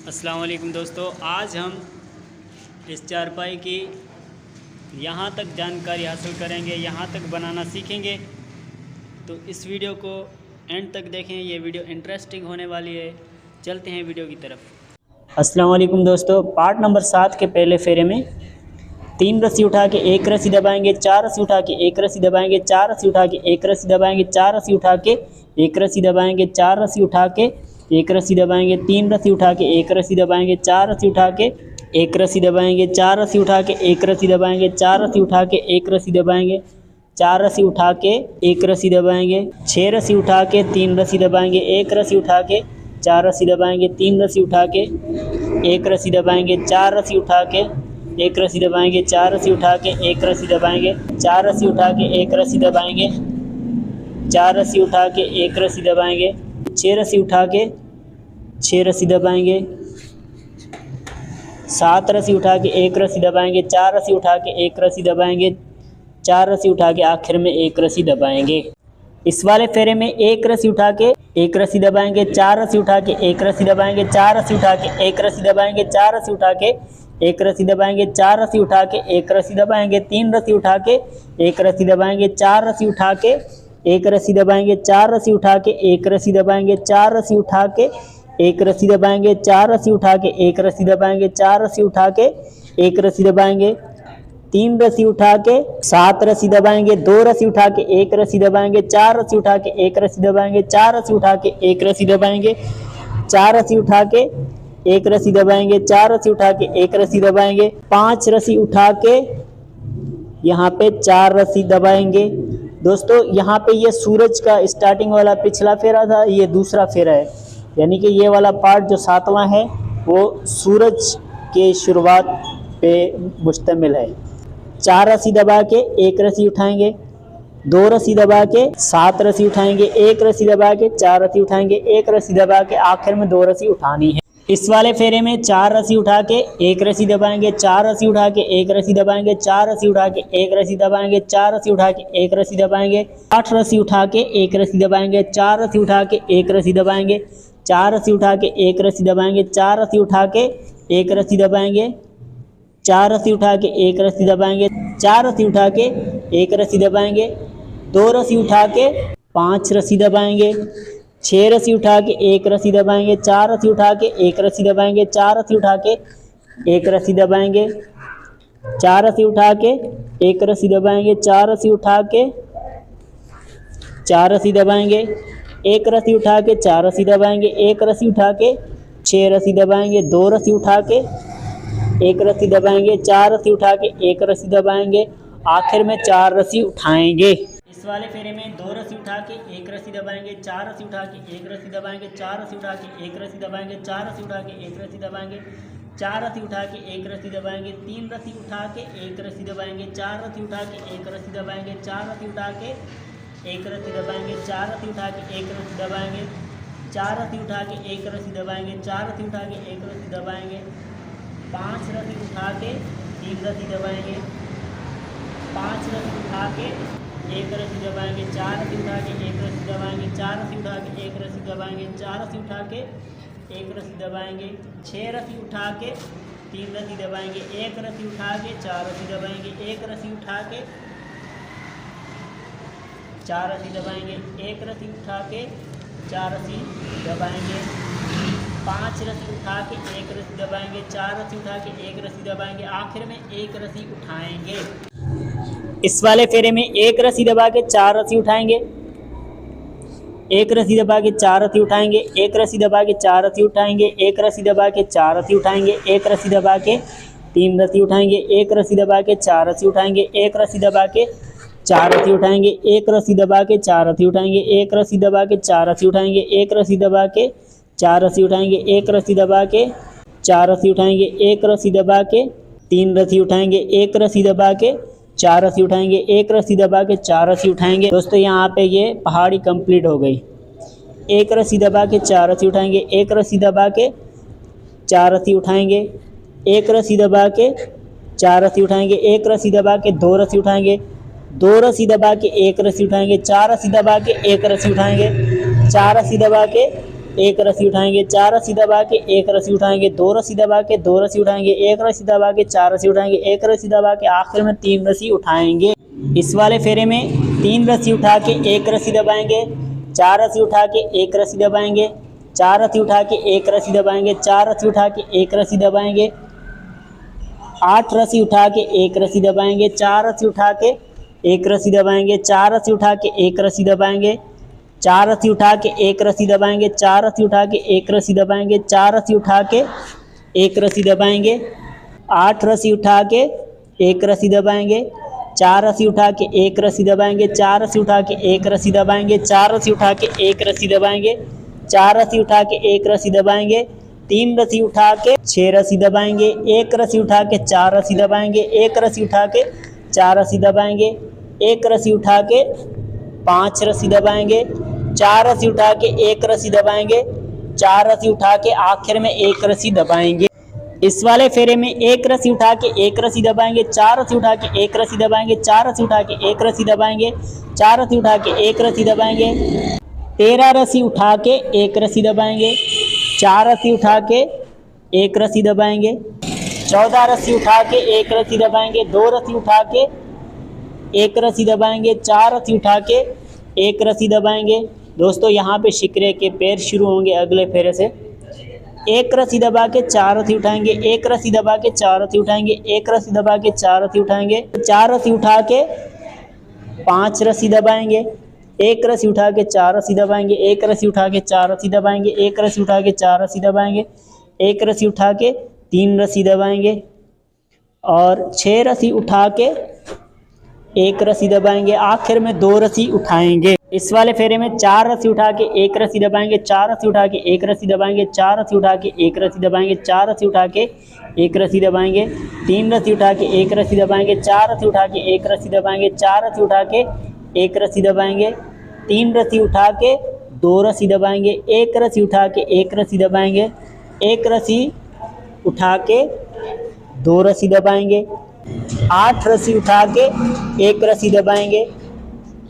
अस्सलाम वालेकुम दोस्तों, आज हम इस चारपाई की यहाँ तक जानकारी हासिल करेंगे, यहाँ तक बनाना सीखेंगे। तो इस वीडियो को एंड तक देखें, ये वीडियो इंटरेस्टिंग होने वाली है। चलते हैं वीडियो की तरफ। अस्सलाम वालेकुम दोस्तों, पार्ट नंबर 7 के पहले फेरे में 3 रस्सी उठा के 1 रस्सी दबाएंगे, 4 रस्सी उठा के 1 रस्सी दबाएंगे, 4 रस्सी उठा के 1 रस्सी दबाएंगे, 4 रस्सी उठा के 1 रस्सी दबाएंगे, 4 रस्सी उठा के 1 रस्सी दबाएंगे, 3 रस्सी उठा के 1 रस्सी दबाएंगे, 4 रस्सी उठा के 1 रस्सी दबाएंगे, 4 रस्सी उठा के 1 रस्सी दबाएंगे, 4 रस्सी उठा के 1 रस्सी दबाएंगे, 4 रस्सी उठा के 1 रस्सी दबाएंगे, 6 रस्सी उठा के 3 रस्सी दबाएंगे, 1 रस्सी उठा के 4 रस्सी दबाएंगे, 3 रस्सी उठा के 1 रस्सी दबाएंगे, 4 रस्सी उठा के 1 रस्सी दबाएंगे, 4 रस्सी उठा के 1 रस्सी दबाएंगे, 4 रस्सी उठा के 1 रस्सी दबाएंगे, 4 रस्सी उठा के 1 रस्सी दबाएंगे, 6 रस्सी उठा के 6 रस्सी दबाएंगे, 7 रस्सी उठा के 1 रस्सी दबाएंगे, 4 रस्सी उठा के 1 रस्सी दबाएंगे, 4 रस्सी उठा के आखिर में 1 रस्सी दबाएंगे। इस वाले फेरे में 1 रस्सी उठा के 1 रस्सी दबाएंगे, 4 रस्सी उठा के 1 रस्सी दबाएंगे, 4 रस्सी उठा के 1 रस्सी दबाएंगे, 4 रस्सी उठा के 1 रस्सी दबाएंगे, 4 रस्सी उठा के 1 रस्सी दबाएंगे, 3 रस्सी उठा के 1 रस्सी दबाएंगे, 4 रस्सी उठा के 1 रस्सी दबाएंगे, 4 रस्सी उठा के 1 रस्सी दबाएंगे, 4 रस्सी उठा के 1 रस्सी दबाएंगे, 4 रस्सी उठा के 1 रस्सी दबाएंगे, 4 रस्सी उठा के 1 रस्सी दबाएंगे, 3 रस्सी उठा के 7 रस्सी दबाएंगे, 2 रस्सी उठा के 1 रस्सी दबाएंगे, 4 रस्सी उठा के 1 रस्सी दबाएंगे, 4 रस्सी उठा के 1 रस्सी दबाएंगे, 4 रस्सी उठा के 1 रस्सी दबाएंगे, 4 रस्सी उठा के 1 रस्सी दबाएंगे, 5 रस्सी उठा के यहाँ पे 4 रस्सी दबाएंगे। दोस्तों यहाँ पे ये सूरज का स्टार्टिंग वाला पिछला फेरा था, ये दूसरा फेरा है, यानी कि ये वाला पार्ट जो 7वां है वो सूरज के शुरुआत पे मुश्तमिल है। 4 रस्सी दबा के 1 रस्सी उठाएंगे, 2 रस्सी दबा के 7 रस्सी उठाएंगे, 1 रस्सी दबा के 4 रस्सी उठाएंगे, 1 रस्सी दबा के आखिर में 2 रस्सी उठानी है। इस वाले फेरे में 4 रस्सी उठा के 1 रस्सी दबाएंगे, 4 रस्सी उठा के 1 रस्सी दबाएंगे, 4 रस्सी उठा के 1 रस्सी दबाएंगे, 4 रस्सी उठा के 1 रस्सी दबाएंगे, 8 रस्सी उठा के 1 रस्सी दबाएंगे, 4 रस्सी उठा के 1 रस्सी दबाएंगे, 4 रस्सी उठा के 1 रस्सी दबाएंगे, 4 रस्सी उठा के 1 रस्सी दबाएंगे, 4 रस्सी उठा के 1 रस्सी दबाएंगे, 4 रस्सी उठा के 1 रस्सी दबाएंगे, 2 रस्सी उठा के 5 रस्सी दबाएंगे, 6 रस्सी उठा के 1 रस्सी दबाएंगे, 4 रस्सी उठा के 1 रस्सी दबाएंगे, 4 रस्सी उठा के 1 रस्सी दबाएंगे, 4 रस्सी उठा के 1 रस्सी दबाएंगे, 4 रस्सी उठा के 4 रस्सी दबाएंगे, 1 रस्सी उठा के 4 रस्सी दबाएंगे, 1 रस्सी उठा के 6 रस्सी दबाएंगे, 2 रस्सी उठा के 1 रस्सी दबाएंगे, 4 रस्सी उठा के 1 रस्सी दबाएंगे, आखिर में 4 रस्सी उठाएंगे। इस वाले फेरे में 2 रस्सी उठा के 1 रस्सी दबाएंगे, 4 रस्सी उठा के 1 रस्सी दबाएंगे, 4 रस्सी उठा के 1 रस्सी दबाएंगे, 4 रस्सी उठा के 1 रस्सी दबाएंगे, 4 रस्सी उठा के 1 रस्सी दबाएंगे, 3 रस्सी उठा के 1 रस्सी दबाएंगे, 4 रस्सी उठा के 1 रस्सी दबाएंगे, 4 रस्सी उठा के 1 रस्सी दबाएंगे, 4 रस्सी उठा के 1 रस्सी दबाएंगे, 4 रस्सी उठा के 1 रस्सी दबाएंगे, 4 रस्सी उठा के 1 रस्सी दबाएंगे, 5 रस्सी उठा के 3 रस्सी दबाएंगे, 5 रस्सी उठा के 1 रस्सी दबाएंगे, 4 रस्सी उठा के 1 रस्सी दबाएंगे, 4 रस्सी उठा के 1 रस्सी दबाएंगे, 4 रस्सी उठा के 1 रस्सी दबाएंगे, 6 रस्सी उठा के 3 रस्सी दबाएंगे, 1 रस्सी उठा के 4 रस्सी दबाएंगे, 1 रस्सी उठा के 4 रस्सी दबाएंगे, 1 रस्सी उठा के 4 रस्सी दबाएंगे, 5 रस्सी उठा के 1 रस्सी दबाएंगे, 4 रस्सी उठा के 1 रस्सी दबाएंगे, आखिर में 1 रस्सी उठाएंगे। इस वाले फेरे में 1 रस्सी दबा के 4 रस्सी उठाएंगे, 1 रस्सी दबा के 4 रस्सी उठाएंगे, 1 रस्सी दबा के 4 रस्सी उठाएंगे, 1 रस्सी दबा के 4 रस्सी उठाएंगे, 1 रस्सी दबा के 3 रस्सी उठाएंगे, 1 रस्सी दबा के 4 रस्सी उठाएंगे, 1 रस्सी दबा के 4 रस्सी उठाएंगे, 1 रस्सी दबा के 4 रस्सी उठाएंगे, 1 रस्सी दबा के 4 रस्सी उठाएंगे, 1 रस्सी दबा के 4 रस्सी उठाएंगे, 1 रस्सी दबा के 4 रस्सी उठाएंगे, 1 रस्सी दबा के 3 रस्सी उठाएंगे, 1 रस्सी दबा के 4 रस्सी उठाएंगे, 1 रस्सी दबा के 4 रस्सी उठाएंगे। दोस्तों यहाँ पे ये पहाड़ी कंप्लीट हो गई। 1 रस्सी दबा के 4 रस्सी उठाएंगे, 1 रस्सी दबा के 4 रस्सी उठाएंगे, 1 रस्सी दबा के 4 रस्सी उठाएंगे, 1 रस्सी दबा के 2 रस्सी उठाएंगे, 2 रस्सी दबा के 1 रस्सी उठाएंगे, 4 रस्सी दबा के 1 रस्सी उठाएंगे, 4 रस्सी दबा के एक रस्सी उठाएंगे, 4 रस्सी दबा के एक रस्सी उठाएंगे, 2 रस्सी दबा के 2 रस्सी उठाएंगे, एक रस्सी दबा के 4 रस्सी उठाएंगे, एक रस्सी दबा के आखिर में 3 रस्सी उठाएंगे। इस वाले फेरे में 3 रस्सी उठा के एक रस्सी दबाएंगे, 4 रस्सी उठा के एक रस्सी दबाएंगे, 4 रस्सी उठा के एक रस्सी दबाएंगे, 4 रस्सी उठा के एक रस्सी दबाएंगे, 8 रस्सी उठा के एक रस्सी दबाएंगे, 4 रस्सी उठा के एक रस्सी दबाएंगे, 4 रस्सी उठा के एक रस्सी दबाएंगे, 4 रस्सी उठा के एक रस्सी दबाएंगे, 4 रस्सी उठा के एक रस्सी दबाएंगे, 4 रस्सी उठा के एक रस्सी दबाएंगे, 8 रस्सी उठा के एक रस्सी दबाएंगे, 4 रस्सी उठा के एक रस्सी दबाएंगे, 4 रस्सी उठा के एक रस्सी दबाएंगे, 4 रस्सी उठा के एक रस्सी दबाएंगे, 4 रस्सी उठा के एक रस्सी दबाएंगे, 3 रस्सी उठा के 6 रस्सी दबाएंगे, 1 रस्सी उठा के 4 रस्सी दबाएंगे, 1 रस्सी उठा के 4 रस्सी दबाएंगे, 1 रस्सी उठा के 5 रस्सी दबाएंगे, 4 रस्सी उठा के एक रस्सी दबाएंगे, 4 रस्सी उठा के आखिर में एक रस्सी दबाएंगे। इस वाले फेरे में 1 रस्सी उठा के एक रस्सी दबाएंगे, 4 रस्सी उठा के एक रस्सी दबाएंगे, 4 रस्सी उठा के एक रस्सी दबाएंगे, 4 रस्सी उठा के एक रस्सी दबाएंगे, 13 रस्सी उठा के एक रस्सी दबाएंगे, 4 रस्सी उठा के एक रस्सी दबाएंगे, 14 रस्सी उठा के एक रस्सी दबाएंगे, 2 रस्सी उठा के एक रस्सी दबाएंगे, 4 रस्सी उठा के एक रस्सी दबाएंगे। दोस्तों यहाँ पे शिकरे के पैर शुरू होंगे अगले फेरे से। 1 रस्सी दबा के 4 रस्सी उठाएंगे, 1 रस्सी दबा के 4 रस्सी उठाएंगे, 1 रस्सी दबा के 4 रस्सी उठाएंगे, 4 रस्सी उठा के 5 रस्सी दबाएंगे, 1 रस्सी उठा के 4 रस्सी दबाएंगे, 1 रस्सी उठा के 4 रस्सी दबाएंगे, 1 रस्सी उठा के 4 रस्सी दबाएंगे, 1 रस्सी उठा के 3 रस्सी दबाएंगे और 6 रस्सी उठा के एक रस्सी दबाएंगे, आखिर में 2 रस्सी उठाएंगे। इस वाले फेरे में 4 रस्सी उठा के एक रस्सी दबाएंगे, 4 रस्सी उठा के एक रस्सी दबाएंगे, 4 रस्सी उठा के एक रस्सी दबाएंगे, 4 रस्सी उठा के एक रस्सी दबाएंगे, 3 रस्सी उठा के एक रस्सी दबाएंगे, 4 रस्सी उठा के एक रस्सी दबाएंगे, 4 रस्सी उठा के एक रस्सी दबाएंगे, 3 रस्सी उठा के 2 रस्सी दबाएंगे, 1 रस्सी उठा के एक रस्सी दबाएंगे, 1 रस्सी उठा के 2 रस्सी दबाएंगे, 8 रस्सी उठा के एक रस्सी दबाएंगे,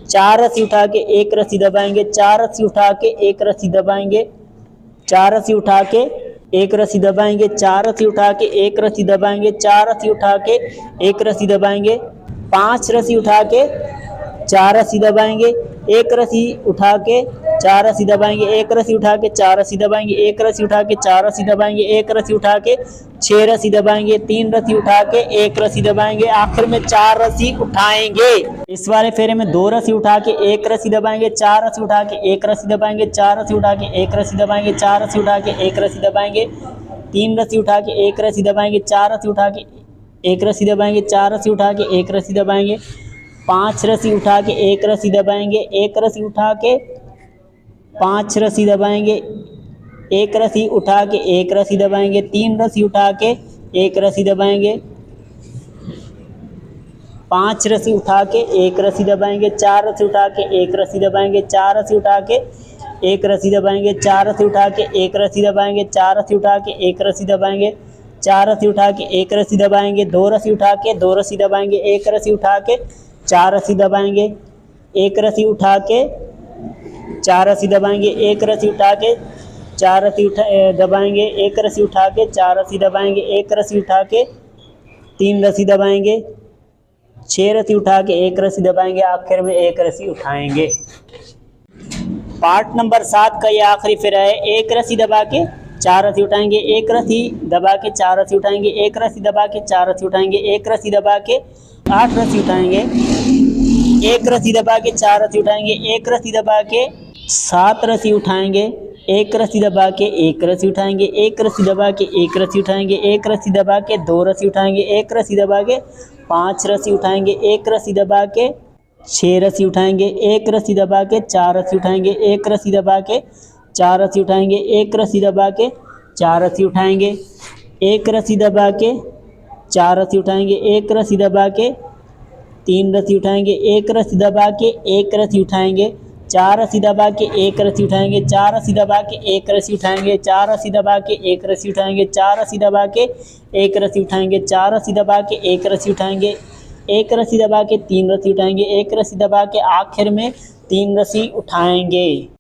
4 रस्सी उठा के एक रस्सी दबाएंगे, 4 रस्सी उठा के एक रस्सी दबाएंगे, 4 रस्सी उठा के एक रस्सी दबाएंगे, 4 रस्सी उठा के एक रस्सी दबाएंगे, 4 रस्सी उठा के एक रस्सी दबाएंगे, 5 रस्सी उठा के 4 रस्सी दबाएंगे, 1 रस्सी उठा के 4 रस्सी दबाएंगे, 1 रस्सी उठा के 4 रस्सी दबाएंगे, 1 रस्सी उठा के 4 रस्सी दबाएंगे, 1 रस्सी उठा के 6 रस्सी दबाएंगे, 3 रस्सी उठा के 1 रस्सी दबाएंगे, आखिर में 4 रस्सी उठाएंगे। इस वाले फेरे में 2 रस्सी उठा के 1 रस्सी दबाएंगे, 4 रस्सी उठा के 1 रस्सी दबाएंगे, 4 रस्सी उठा के 1 रस्सी दबाएंगे, 4 रस्सी उठा के 1 रस्सी दबाएंगे, 3 रस्सी उठा के 1 रस्सी दबाएंगे, 4 रस्सी उठा के 1 रस्सी दबाएंगे, 4 रस्सी उठा के 1 रस्सी दबाएंगे, 5 रस्सी उठा के 1 रस्सी दबाएंगे, 1 रस्सी उठा के 5 रस्सी दबाएंगे, 1 रस्सी उठा के 1 रस्सी दबाएंगे, 3 रस्सी उठा के 1 रस्सी दबाएंगे, 5 रस्सी उठा के 1 रस्सी दबाएंगे, 4 रस्सी उठा के 1 रस्सी दबाएंगे, 4 रस्सी उठा के 1 रस्सी दबाएंगे, 4 रस्सी उठा के 1 रस्सी दबाएंगे, 4 रस्सी उठा के 1 रस्सी दबाएंगे, 4 रस्सी उठा के 1 रस्सी दबाएंगे, 2 रस्सी उठा के 2 रस्सी दबाएंगे, 1 रस्सी उठा के 4 रस्सी दबाएंगे, 1 रस्सी उठा के 4 रस्सी दबाएंगे, 1 रस्सी उठा के 4 रस्सी दबाएंगे, 1 रस्सी उठा के 4 रस्सी दबाएंगे, 1 रस्सी उठा के 3 रस्सी दबाएंगे, 6 रस्सी उठा के 1 रस्सी दबाएंगे, आखिर में 1 रस्सी उठाएंगे। पार्ट नंबर 7 का ये आखिरी फेरा है। 1 रस्सी दबा के 4 रस्सी उठाएंगे, 1 रस्सी दबा के 4 रस्सी उठाएंगे, 1 रस्सी दबा के 4 रस्सी उठाएंगे, 1 रस्सी दबा के 8 रस्सी उठाएंगे, 1 रस्सी दबा के 4 रस्सी उठाएंगे, 1 रस्सी दबा के 7 रस्सी उठाएंगे, 1 रस्सी दबा के 1 रस्सी उठाएंगे, 1 रस्सी दबा के 1 रस्सी उठाएंगे, 1 रस्सी दबा के 2 रस्सी उठाएंगे, 1 रस्सी दबा के 5 रस्सी उठाएंगे, 1 रस्सी दबा के 6 रस्सी उठाएंगे, 1 रस्सी दबा के 4 रस्सी उठाएंगे, 1 रस्सी दबा के 4 रस्सी उठाएंगे, 1 रस्सी दबा के 4 रस्सी उठाएंगे, 1 रस्सी दबा के 4 रस्सी उठाएंगे, 1 रस्सी दबा के 3 रस्सी उठाएंगे, 1 रस्सी दबा के 1 रस्सी उठाएंगे, 4 रस्सी दबा के 1 रस्सी उठाएंगे, 4 रस्सी दबा के 1 रस्सी उठाएंगे, 4 रस्सी दबा के 1 रस्सी उठाएंगे, 4 रस्सी दबा के 1 रस्सी उठाएंगे, 4 रस्सी दबा के 1 रस्सी उठाएंगे, 1 रस्सी दबा के 3 रस्सी उठाएंगे, 1 रस्सी दबा के आखिर में 3 रस्सी उठाएंगे।